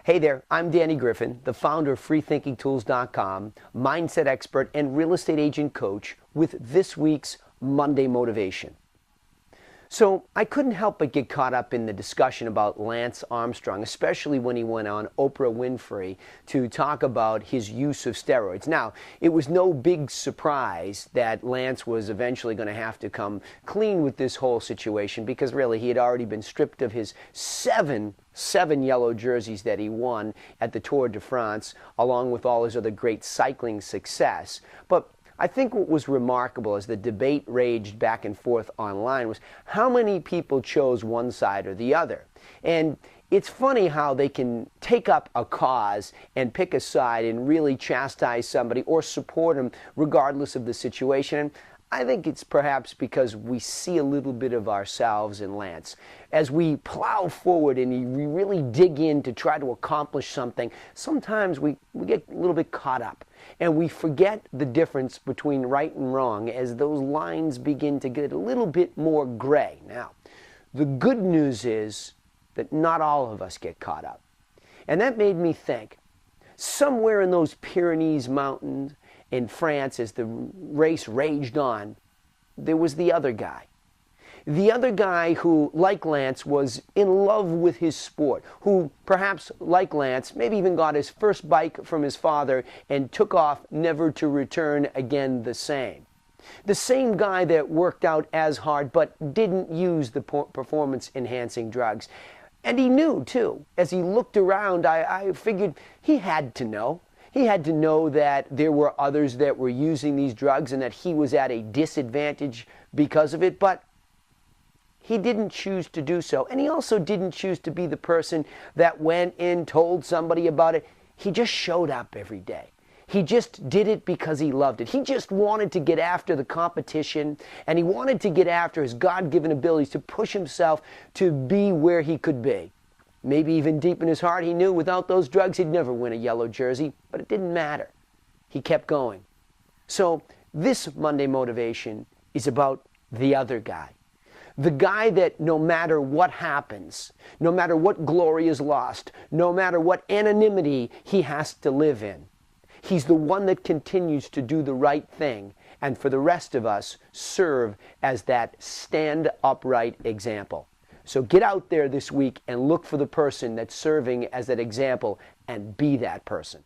Hey there, I'm Danny Griffin, the founder of freethinkingtools.com, mindset expert and real estate agent coach with this week's Monday Motivation. So I couldn't help but get caught up in the discussion about Lance Armstrong, especially when he went on Oprah Winfrey to talk about his use of steroids. Now, it was no big surprise that Lance was eventually going to have to come clean with this whole situation because really he had already been stripped of his seven yellow jerseys that he won at the Tour de France, along with all his other great cycling success. But I think what was remarkable as the debate raged back and forth online was how many people chose one side or the other. And it's funny how they can take up a cause and pick a side and really chastise somebody or support them regardless of the situation. And I think it's perhaps because we see a little bit of ourselves in Lance. As we plow forward and we really dig in to try to accomplish something, sometimes we get a little bit caught up. And we forget the difference between right and wrong as those lines begin to get a little bit more gray. Now, the good news is that not all of us get caught up. And that made me think, somewhere in those Pyrenees mountains in France, as the race raged on, there was the other guy. The other guy who, like Lance, was in love with his sport, who perhaps, like Lance, maybe even got his first bike from his father and took off never to return again the same. The same guy that worked out as hard but didn't use the performance-enhancing drugs. And he knew, too. As he looked around, I figured he had to know. He had to know that there were others that were using these drugs and that he was at a disadvantage because of it, but he didn't choose to do so. And he also didn't choose to be the person that went in, told somebody about it. He just showed up every day. He just did it because he loved it. He just wanted to get after the competition, and he wanted to get after his God-given abilities to push himself to be where he could be. Maybe even deep in his heart, he knew without those drugs he'd never win a yellow jersey, but it didn't matter. He kept going. So this Monday Motivation is about the other guy. The guy that no matter what happens, no matter what glory is lost, no matter what anonymity he has to live in, he's the one that continues to do the right thing and for the rest of us serve as that stand upright example. So get out there this week and look for the person that's serving as that example and be that person.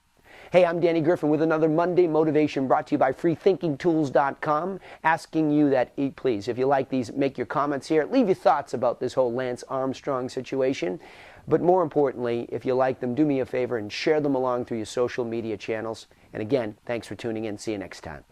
Hey, I'm Danny Griffin with another Monday Motivation brought to you by freethinkingtools.com, asking you that, please, if you like these, make your comments here. Leave your thoughts about this whole Lance Armstrong situation. But more importantly, if you like them, do me a favor and share them along through your social media channels. And again, thanks for tuning in. See you next time.